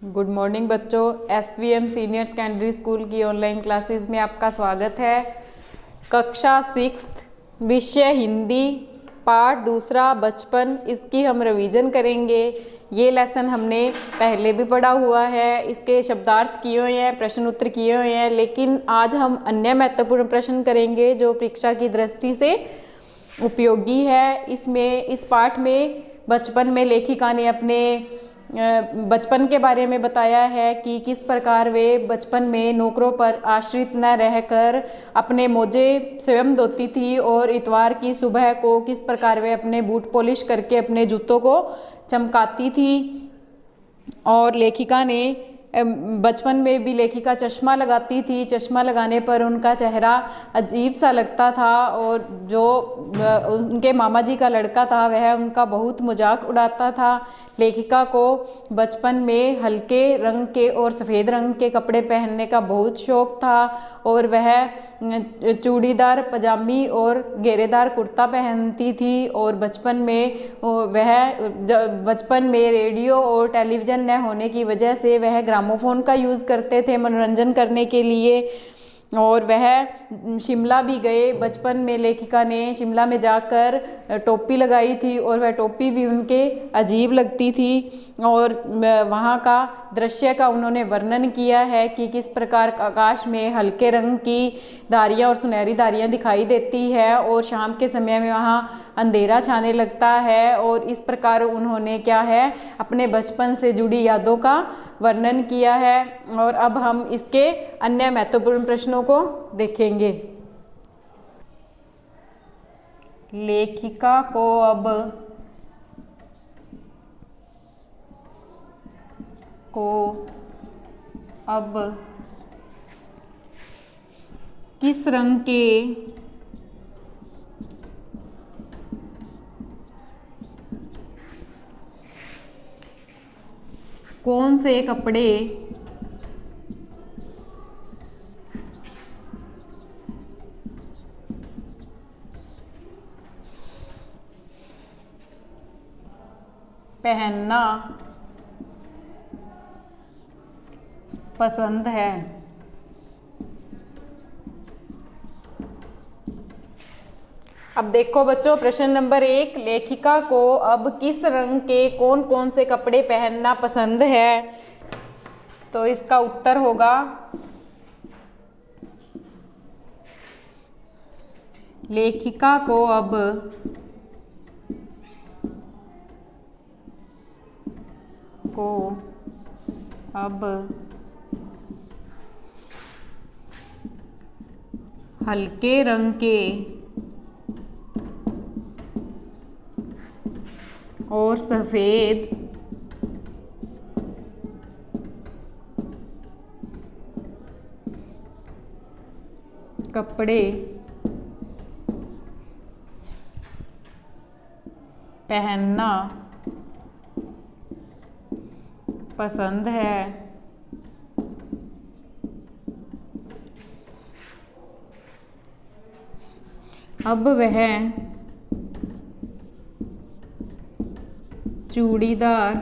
Good morning बच्चों, SVM senior secondary school की online classes में आपका स्वागत है। कक्षा 6 विषय हिंदी, पाठ दूसरा बचपन, इसकी हम रिवीजन करेंगे। ये लेसन हमने पहले भी पढ़ा हुआ है, इसके शब्दार्थ किए हुए हैं, प्रश्न उत्तर किए हुए हैं, लेकिन आज हम अन्य महत्वपूर्ण प्रश्न करेंगे जो परीक्षा की दृष्टि से उपयोगी है। इस पाठ में बचपन में लेखिका ने अपने बचपन के बारे में बताया है कि किस प्रकार वे बचपन में नौकरों पर आश्रित न रहकर अपने मोजे स्वयं धोती थी और इतवार की सुबह को किस प्रकार वे अपने बूट पॉलिश करके अपने जूतों को चमकाती थी। और लेखिका ने बचपन में भी लेखिका चश्मा लगाती थी। चश्मा लगाने पर उनका चेहरा अजीब सा लगता था और जो उनके मामा जी का लड़का था वह उनका बहुत मजाक उड़ाता था। लेखिका को बचपन में हल्के रंग के और सफ़ेद रंग के कपड़े पहनने का बहुत शौक़ था और वह चूड़ीदार पजामी और घेरेदार कुर्ता पहनती थी। और बचपन में रेडियो और टेलीविज़न न होने की वजह से वह ग्रामोफोन का यूज़ करते थे मनोरंजन करने के लिए। और वह शिमला भी गए। बचपन में लेखिका ने शिमला में जाकर टोपी लगाई थी और वह टोपी भी उनके अजीब लगती थी। और वहाँ का दृश्य का उन्होंने वर्णन किया है कि किस प्रकार आकाश में हल्के रंग की धारियाँ और सुनहरी धारियाँ दिखाई देती है और शाम के समय में वहाँ अंधेरा छाने लगता है। और इस प्रकार उन्होंने क्या है अपने बचपन से जुड़ी यादों का वर्णन किया है। और अब हम इसके अन्य महत्वपूर्ण प्रश्नों को देखेंगे। लेखिका को अब किस रंग के कौन से कपड़े पहनना पसंद है। अब देखो बच्चों, प्रश्न नंबर 1, लेखिका को अब किस रंग के कौन कौन से कपड़े पहनना पसंद है। तो इसका उत्तर होगा लेखिका को अब हल्के रंग के और सफ़ेद कपड़े पहनना पसंद है। अब वह चूड़ीदार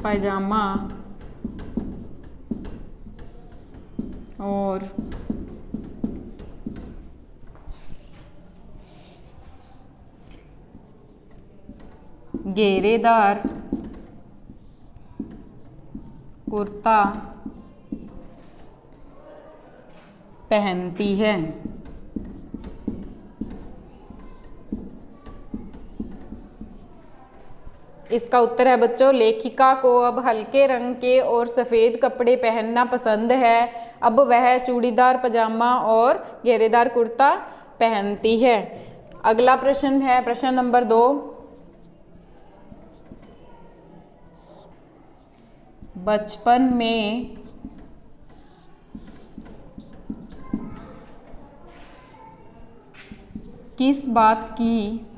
पैजामा और घेरेदार कुर्ता पहनती है। इसका उत्तर है बच्चों, लेखिका को अब हल्के रंग के और सफ़ेद कपड़े पहनना पसंद है। अब वह चूड़ीदार पजामा और घेरेदार कुर्ता पहनती है। अगला प्रश्न है प्रश्न नंबर 2, बचपन में किस बात की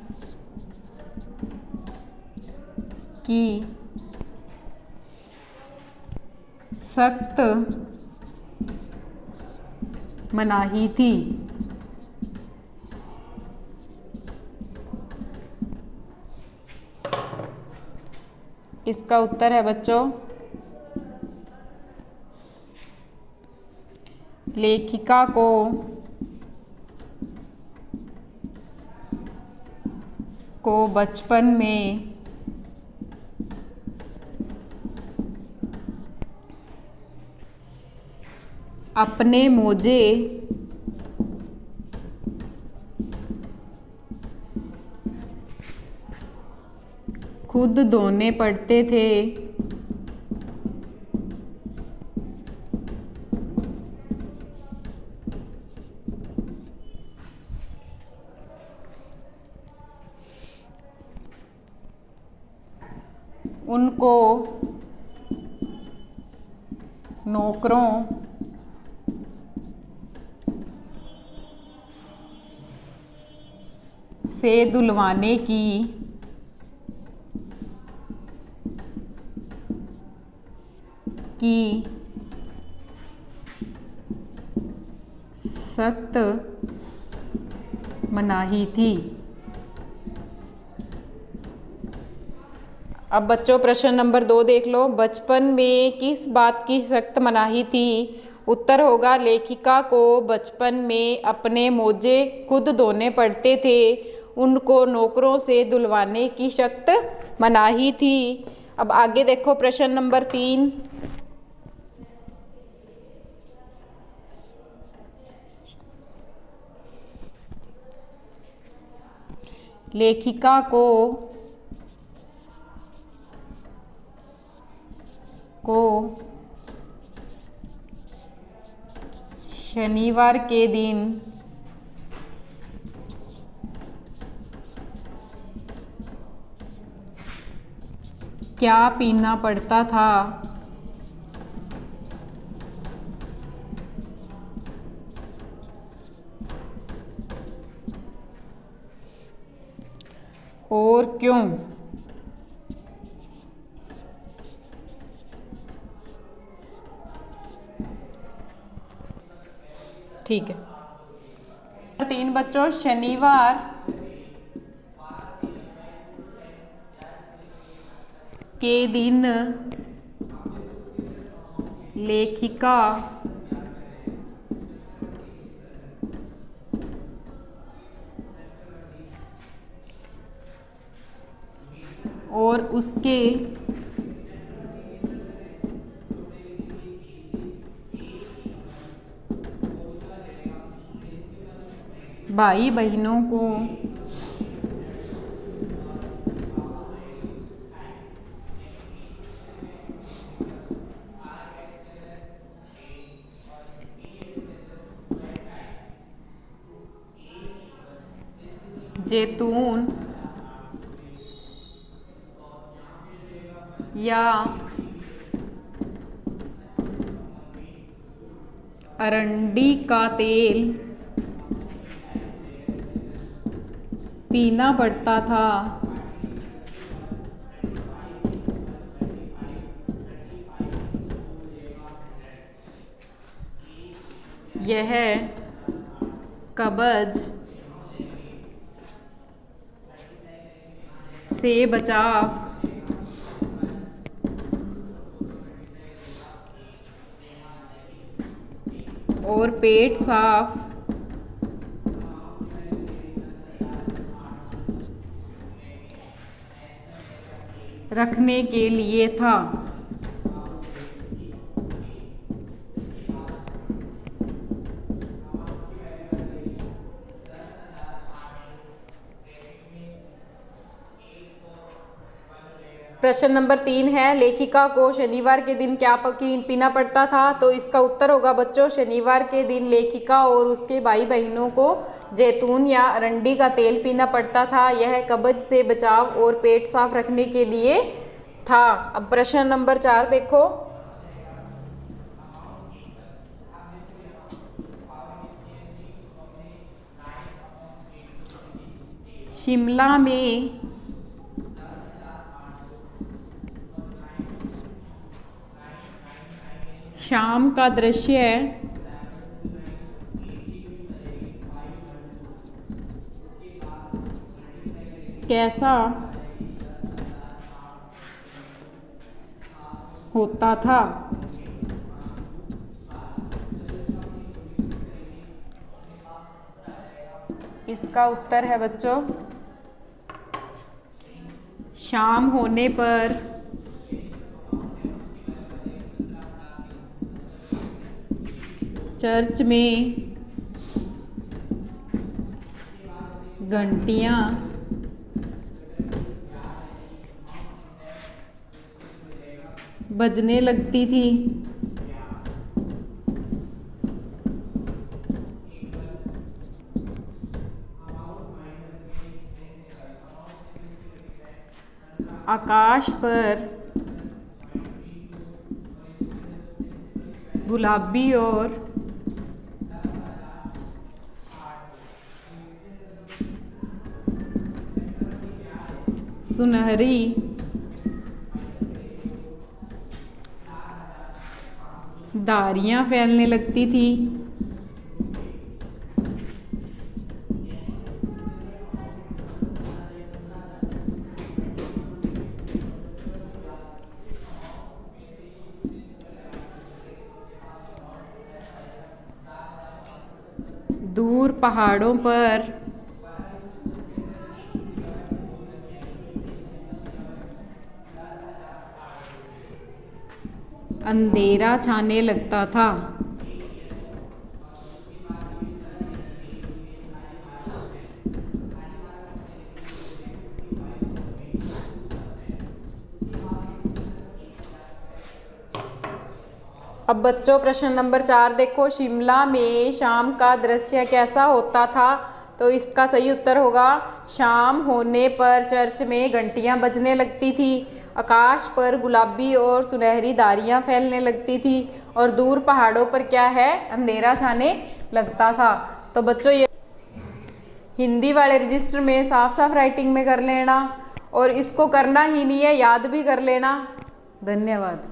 सख्त मनाही थी। इसका उत्तर है बच्चों लेखिका को बचपन में अपने मोजे खुद धोने पड़ते थे। उनको नौकरों से धुलवाने की सख्त मनाही थी। अब बच्चों प्रश्न नंबर 2 देख लो। बचपन में किस बात की सख्त मनाही थी? उत्तर होगा लेखिका को बचपन में अपने मोजे खुद धोने पड़ते थे, उनको नौकरों से धुलवाने की सख्त मनाही थी। अब आगे देखो प्रश्न नंबर 3। लेखिका को शनिवार के दिन क्या पीना पड़ता था? और क्यों? ठीक है। 3 बच्चों शनिवार के दिन लेखिका और उसके भाई बहनों को जैतून या अरंडी का तेल पीना पड़ता था। यह कब्ज से बचाव और पेट साफ रखने के लिए था। प्रश्न नंबर 3 है लेखिका को शनिवार के दिन क्या पीना पड़ता था? तो इसका उत्तर होगा बच्चों शनिवार के दिन लेखिका और उसके भाई बहनों को जैतून या अरंडी का तेल पीना पड़ता था। यह कब्ज से बचाव और पेट साफ रखने के लिए था। अब प्रश्न नंबर 4 देखो। शिमला में शाम का दृश्य कैसा होता था? इसका उत्तर है बच्चों, शाम होने पर चर्च में घंटियां बजने लगती थी। आकाश पर गुलाबी और सुनहरी धारियां फैलने लगती थी। दूर पहाड़ों पर अंधेरा छाने लगता था। अब बच्चों प्रश्न नंबर 4 देखो, शिमला में शाम का दृश्य कैसा होता था? तो इसका सही उत्तर होगा, शाम होने पर चर्च में घंटियां बजने लगती थी, आकाश पर गुलाबी और सुनहरी धारियां फैलने लगती थी, और दूर पहाड़ों पर क्या है, अंधेरा छाने लगता था। तो बच्चों ये हिंदी वाले रजिस्टर में साफ साफ राइटिंग में कर लेना, और इसको करना ही नहीं है, याद भी कर लेना। धन्यवाद।